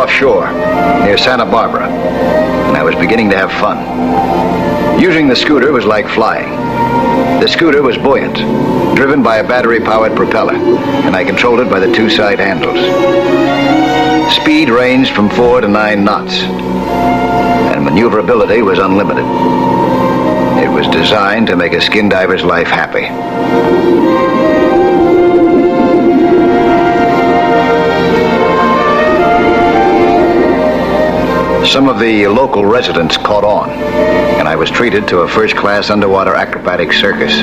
offshore, near Santa Barbara, and I was beginning to have fun. Using the scooter was like flying. The scooter was buoyant, driven by a battery-powered propeller, and I controlled it by the two side handles. Speed ranged from 4 to 9 knots, and maneuverability was unlimited. It was designed to make a skin diver's life happy. Some of the local residents caught on, and I was treated to a first-class underwater acrobatic circus.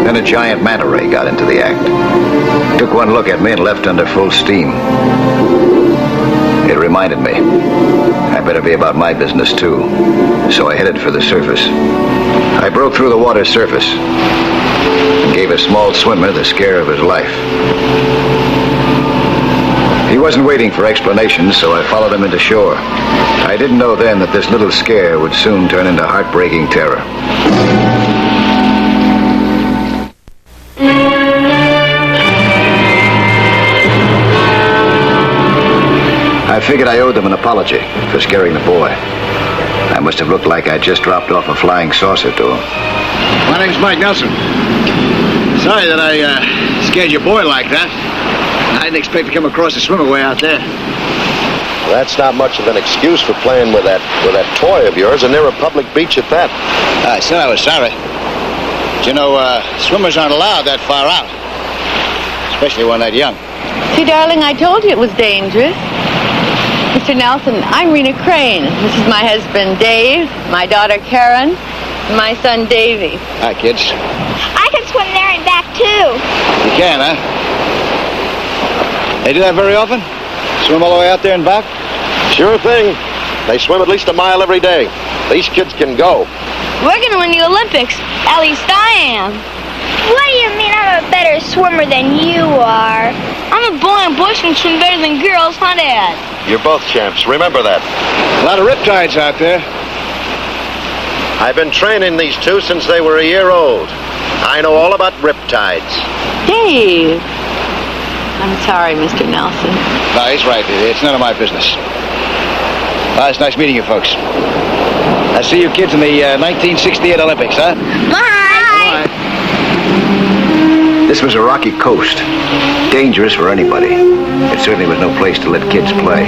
Then a giant manta ray got into the act. Took one look at me and left under full steam. It reminded me I better be about my business too, so I headed for the surface. I broke through the water's surface and gave a small swimmer the scare of his life. He wasn't waiting for explanations, so I followed him into shore. I didn't know then that this little scare would soon turn into heartbreaking terror. I figured I owed them an apology for scaring the boy. I must have looked like I just dropped off a flying saucer to him. My name's Mike Nelson. Sorry that I scared your boy like that. I didn't expect to come across a swimmer way out there. Well, that's not much of an excuse for playing with that toy of yours, and near a public beach at that. I said I was sorry. But you know, swimmers aren't allowed that far out. Especially one that young. See, darling, I told you it was dangerous. Mr. Nelson, I'm Rena Crane. This is my husband, Dave, my daughter, Karen, and my son, Davy. Hi, kids. I can swim there and back, too. You can, huh? They do that very often? Swim all the way out there and back? Sure thing. They swim at least a mile every day. These kids can go. We're going to win the Olympics. At least I am. What do you mean I'm a better swimmer than you are? I'm a boy and boys can swim better than girls, huh, Dad? You're both champs. Remember that. A lot of riptides out there. I've been training these two since they were a year old. I know all about riptides. Dave. I'm sorry, Mr. Nelson. No, he's right. It's none of my business. It's nice meeting you folks. I'll see you kids in the 1968 Olympics, huh? Bye! This was a rocky coast, dangerous for anybody. It certainly was no place to let kids play.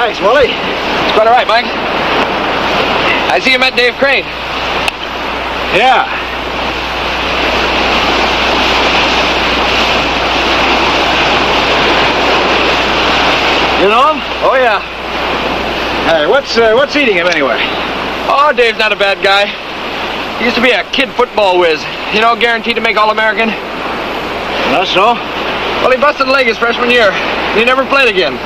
Thanks, Wally. It's quite all right, Mike. I see you met Dave Crane. Yeah. You know him? Oh, yeah. Hey, what's eating him anyway? Oh, Dave's not a bad guy. He used to be a kid football whiz. You know, guaranteed to make All-American. That's so? Well, he busted a leg his freshman year. He never played again.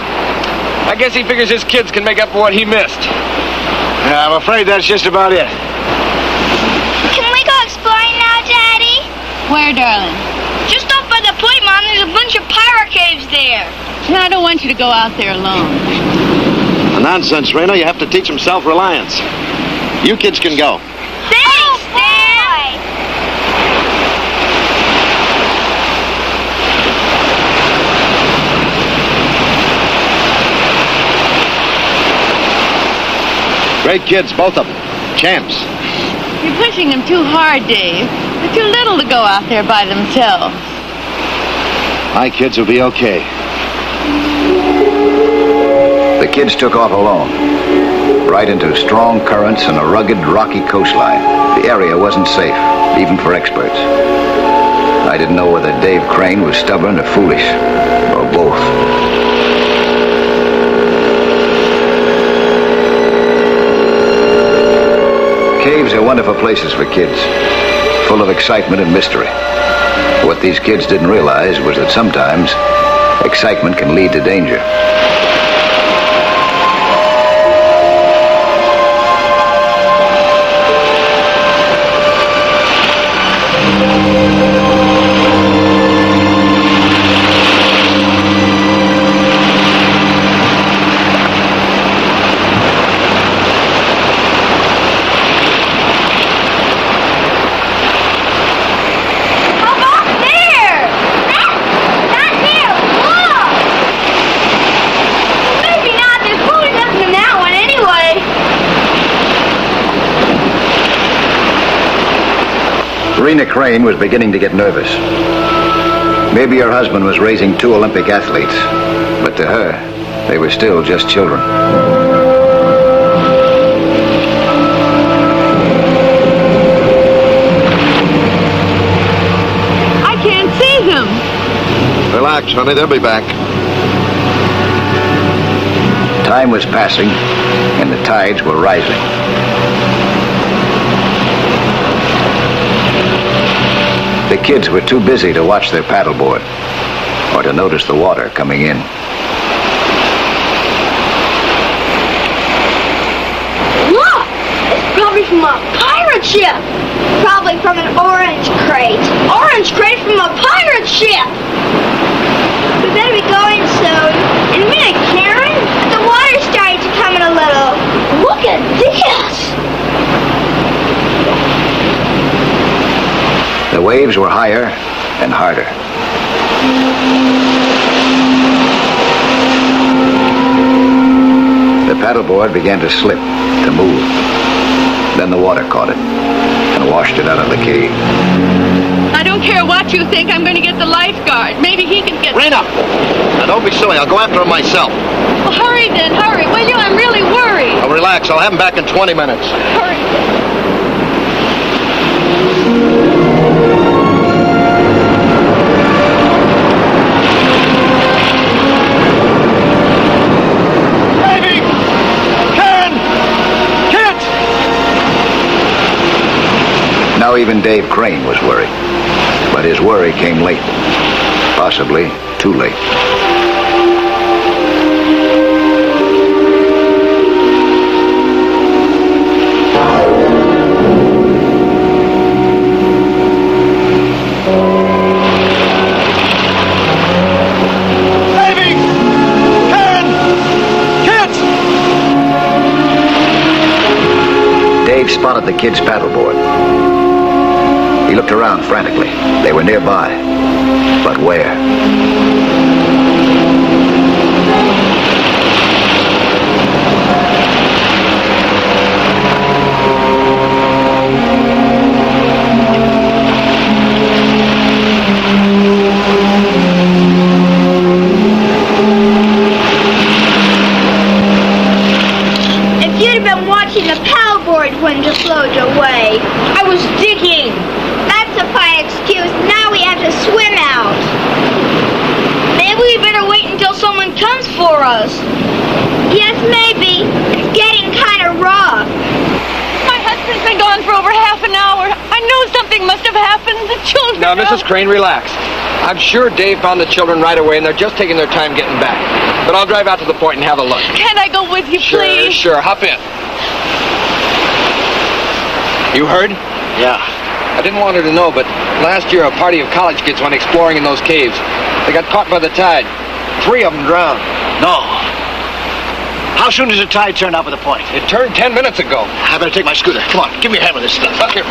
I guess he figures his kids can make up for what he missed. Yeah, I'm afraid that's just about it. Can we go exploring now, Daddy? Where, darling? Just up by the point, Mom. There's a bunch of pirate caves there. No, I don't want you to go out there alone. Nonsense, Rena. You have to teach them self-reliance. You kids can go. Thanks, Dad! Great kids, both of them. Champs. You're pushing them too hard, Dave. They're too little to go out there by themselves. My kids will be okay. The kids took off alone, right into strong currents and a rugged, rocky coastline. The area wasn't safe. even for experts. I didn't know whether Dave Crane was stubborn or foolish, or both. Caves are wonderful places for kids, full of excitement and mystery. What these kids didn't realize was that sometimes excitement can lead to danger. Rena Crane was beginning to get nervous. Maybe her husband was raising 2 Olympic athletes, but to her, they were still just children. I can't see them. Relax, honey, they'll be back. Time was passing, and the tides were rising. The kids were too busy to watch their paddleboard or to notice the water coming in. Look! It's probably from a pirate ship. Probably from an orange crate. Orange crate from a pirate ship! We better be going soon. In a minute, Karen. The water's starting to come in a little. Look at this! The waves were higher and harder. The paddleboard began to slip, to move. Then the water caught it and washed it out of the cave. I don't care what you think. I'm going to get the lifeguard. Maybe he can get... Rena! Now, don't be silly. I'll go after him myself. Well, hurry then, hurry, will you? I'm really worried. Now, relax. I'll have him back in 20 minutes. Hurry. Now even Dave Crane was worried. But his worry came late. Possibly too late. Davy! Karen! Kids! Dave spotted the kids' paddleboard. He looked around frantically. They were nearby. But where? If you'd have been watching the paddleboard when just floated away. I was digging. That's a fine excuse. Now we have to swim out. Maybe we better wait until someone comes for us. Yes, maybe. It's getting kind of rough. My husband's been gone for over half an hour. I know something must have happened. The children... Now, Mrs. Crane, relax. I'm sure Dave found the children right away, and they're just taking their time getting back. But I'll drive out to the point and have a look. Can't I go with you, please? Sure. Hop in. You heard? Yeah. I didn't want her to know, but last year a party of college kids went exploring in those caves. They got caught by the tide. 3 of them drowned. No. How soon does the tide turn up at the point? It turned 10 minutes ago. I better take my scooter. Come on, give me a hand with this stuff. Here.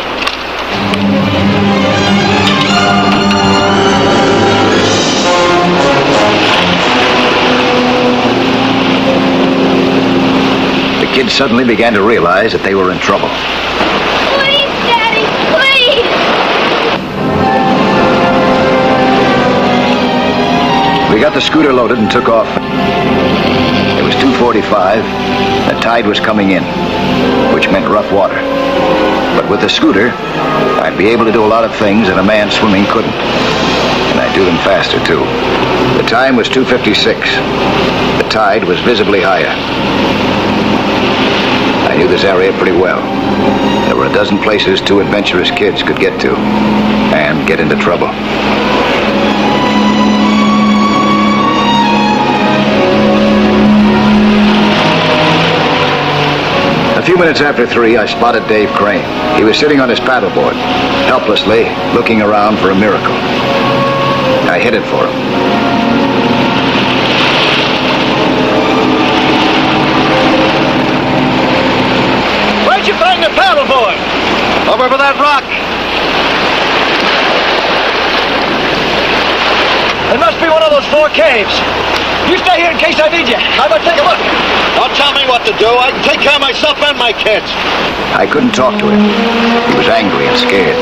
The kids suddenly began to realize that they were in trouble. Please, Daddy, please. We got the scooter loaded and took off. It was 2:45. The tide was coming in, which meant rough water. But with the scooter, I I'd be able to do a lot of things that a man swimming couldn't. And I'd do them faster, too. The time was 2:56. The tide was visibly higher. I knew this area pretty well. There were a dozen places two adventurous kids could get to and get into trouble. A few minutes after 3, I spotted Dave Crane. He was sitting on his paddleboard, helplessly looking around for a miracle. I headed for him. Where'd you find the paddleboard? Over by that rock. It must be one of those 4 caves. You stay here in case I need you. I'm gonna take a look. Don't tell me what to do. I can take care of myself and my kids. I couldn't talk to him. He was angry and scared.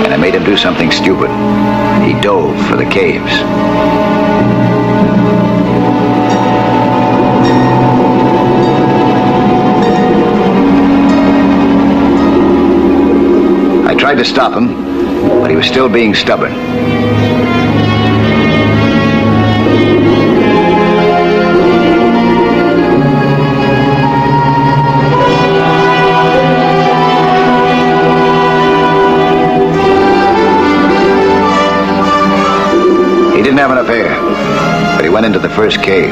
And I made him do something stupid. He dove for the caves. I tried to stop him, but he was still being stubborn. He didn't have enough air, but he went into the first cave.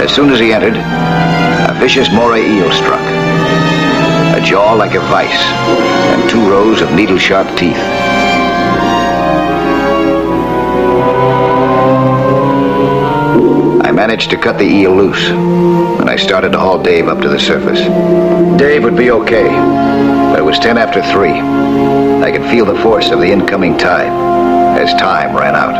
As soon as he entered, a vicious moray eel struck. A jaw like a vice, and 2 rows of needle-sharp teeth. I managed to cut the eel loose, and I started to haul Dave up to the surface. Dave would be okay, but it was 10 after 3. I could feel the force of the incoming tide as time ran out.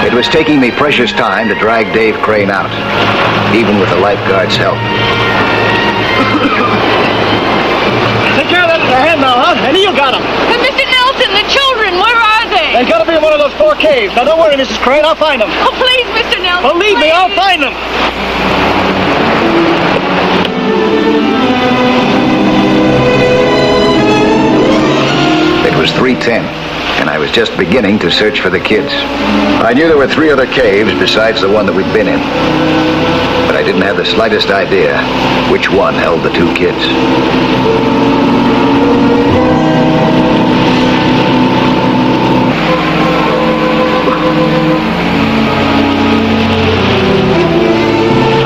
It was taking me precious time to drag Dave Crane out, even with the lifeguard's help. Take care of that with your hand now, huh? And you got him. But Mr. Nelson, the children, where are they? They gotta be in one of those 4 caves. Now don't worry, Mrs. Crane, I'll find them. Oh, please, Mr. Nelson. Believe me, I'll find them. It was 3:10, and I was just beginning to search for the kids. I knew there were 3 other caves besides the one that we'd been in, but I didn't have the slightest idea which one held the 2 kids.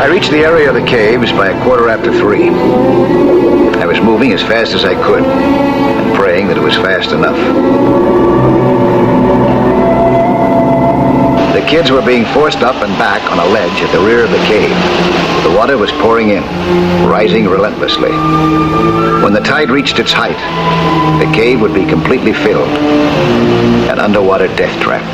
I reached the area of the caves by 3:15. I was moving as fast as I could, and praying that it was fast enough. The kids were being forced up and back on a ledge at the rear of the cave. The water was pouring in, rising relentlessly. When the tide reached its height, the cave would be completely filled, an underwater death trap.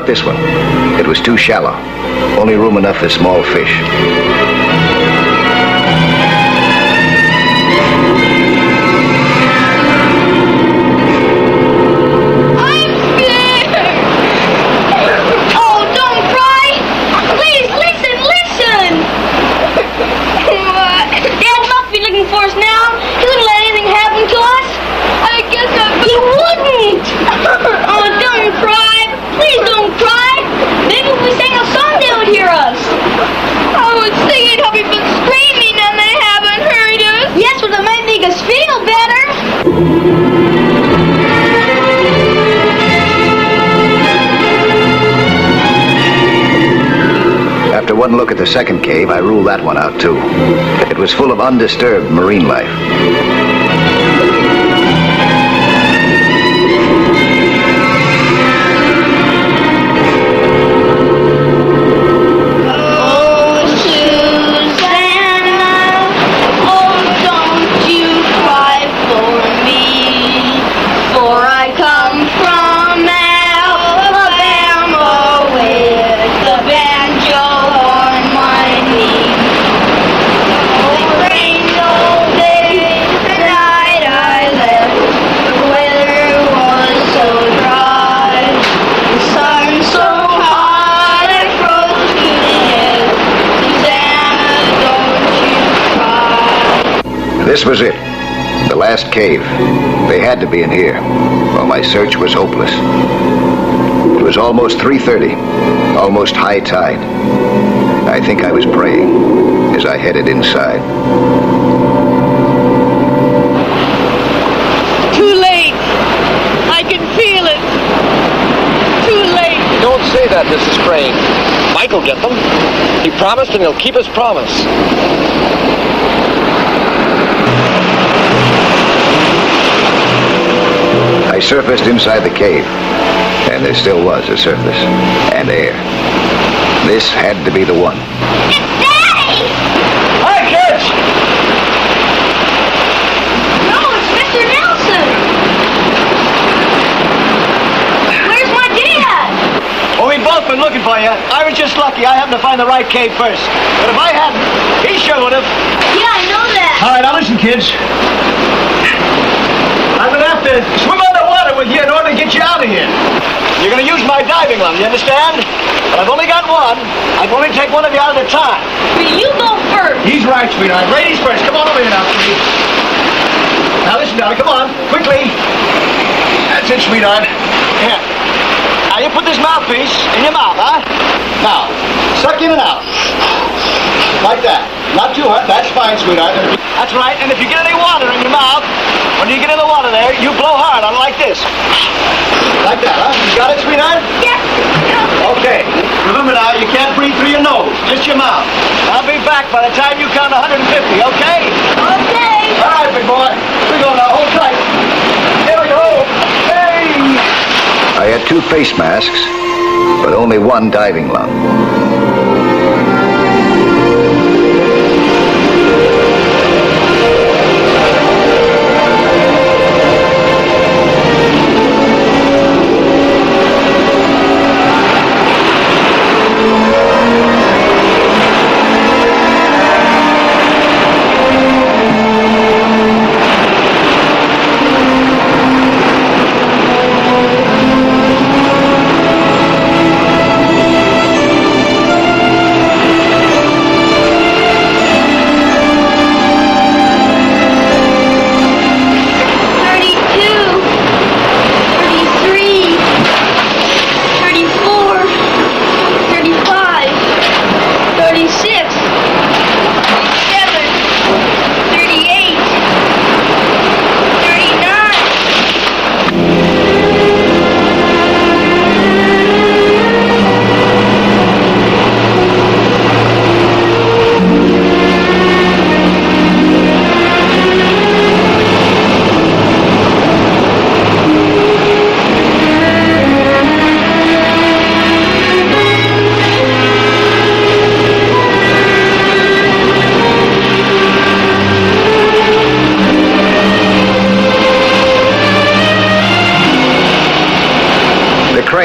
this one. It was too shallow. Only room enough for small fish. I'm scared. Oh, don't cry. Please, listen. Dad must be looking for us now. He wouldn't let anything happen to us. I guess he wouldn't. Oh, don't cry. Please don't cry. Maybe if we sang a song, they would hear us. I was thinking how we've been screaming and they haven't heard us. Yes, but it might make us feel better. After one look at the second cave, I ruled that one out too. It was full of undisturbed marine life. This was it. The last cave. They had to be in here. Well, my search was hopeless. It was almost 3:30. Almost high tide. I think I was praying as I headed inside. Too late. I can feel it. Too late. Don't say that, Mrs. Crane. Mike will get them. He promised and he'll keep his promise. I surfaced inside the cave, and there still was a surface and air. This had to be the one. It's Daddy! Hi, kids! No, it's Mr. Nelson. Where's my dad? Well, we've both been looking for you. I was just lucky I happened to find the right cave first. But if I hadn't, he sure would have. Yeah, I know that. All right, now listen, kids. I'm going to have to swim underwater with you in order to get you out of here. You're going to use my diving line, you understand? But I've only got one. I can only take one of you out at a time. But you go first. He's right, sweetheart. Ladies first. Come on over here now, please. Now listen, darling. Come on. Quickly. That's it, sweetheart. Here. Now you put this mouthpiece in your mouth, huh? Now, suck in and out. Like that. Not too hard. That's fine, sweetheart. That's right. And if you get any water in your mouth, when you get in the water there, you blow hard on like this. Like that, huh? You got it, sweetheart? Yes. Okay. Remember now, you can't breathe through your nose, just your mouth. I'll be back by the time you count 150, okay? Okay. All right, big boy. We go now. Hold tight. Here we go. Hey! I had 2 face masks, but only one diving lung.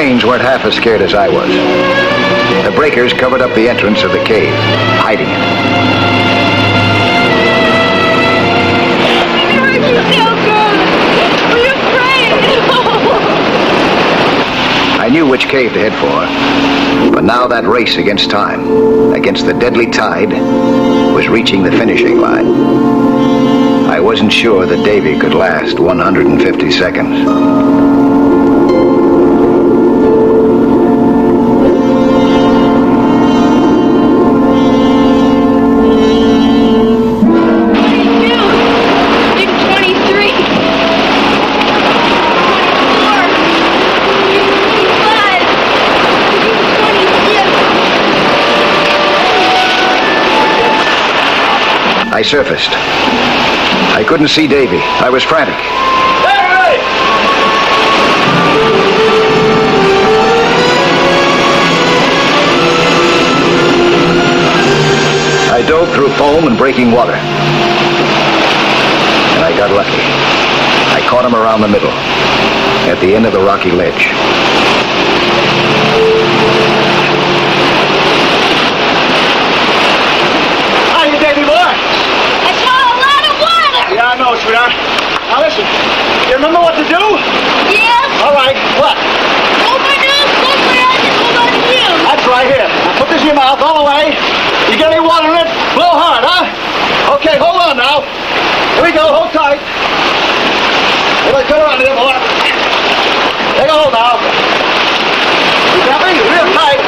cranes weren't half as scared as I was. The breakers covered up the entrance of the cave, hiding it. I knew which cave to head for, but now that race against time, against the deadly tide, was reaching the finishing line. I wasn't sure that Davy could last 150 seconds. I surfaced. I couldn't see Davy. I was frantic. Hey! I dove through foam and breaking water. And I got lucky. I caught him around the middle, at the end of the rocky ledge. Hiya, Davy boy. I saw a lot of water. Yeah, I know, sweetheart. Now listen, you remember what to do? Yes. All right, what? Hold my nose, close my eyes, and hold on to you. That's right here. Now put this in your mouth all the way. You get any water in it? Blow hard, huh? Okay, hold on now. Here we go, hold tight. Here, let's go around here, boy. Take a hold now. You got me? Real tight.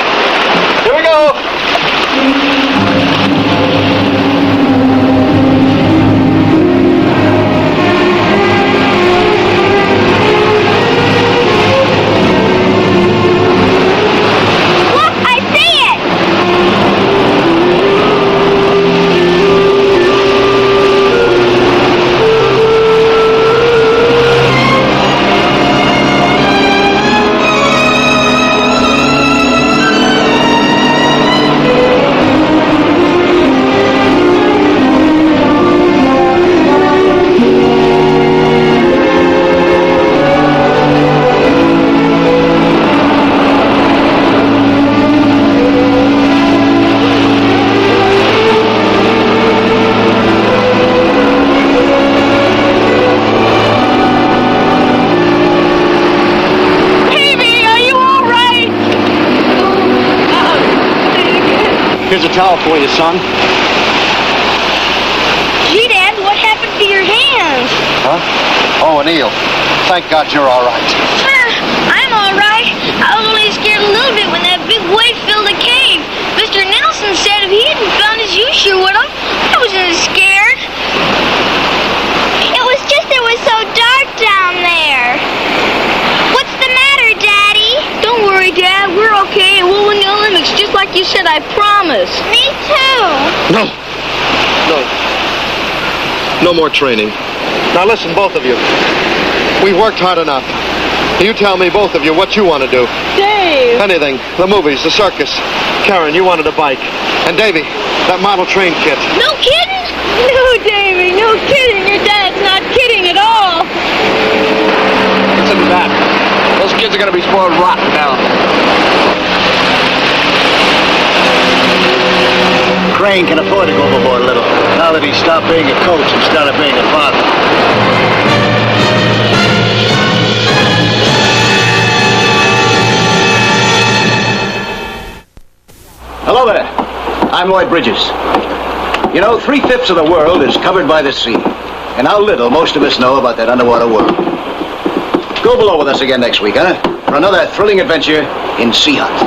Here we go. Look, I see it. Here's a towel for you, son. Gee, Dad, what happened to your hands? Huh? Oh, an eel. Thank God you're all right. I'm all right. I was only scared a little bit when that big wave filled the cave. Mr. Nelson said if he hadn't found his U-shoe with him, I wasn't as scared. It was just it was so dark down there. What's the matter, Daddy? Don't worry, Dad. We're okay, and we'll win the Olympics, just like you said. I promise. Me too. No. No more training. Now listen, both of you. We've worked hard enough. You tell me, both of you, what you want to do. Dave. Anything. The movies, the circus. Karen, you wanted a bike. And Davy, that model train kit. No kidding? No, Davy, no kidding. Your dad's not kidding at all. Listen to that. Those kids are going to be spoiled rotten now. Crane can afford to go overboard a little, now that he's stopped being a coach and started being a father. Hello there. I'm Lloyd Bridges. You know, 3/5 of the world is covered by the sea, and how little most of us know about that underwater world. Go below with us again next week, huh? For another thrilling adventure in Sea Hunt.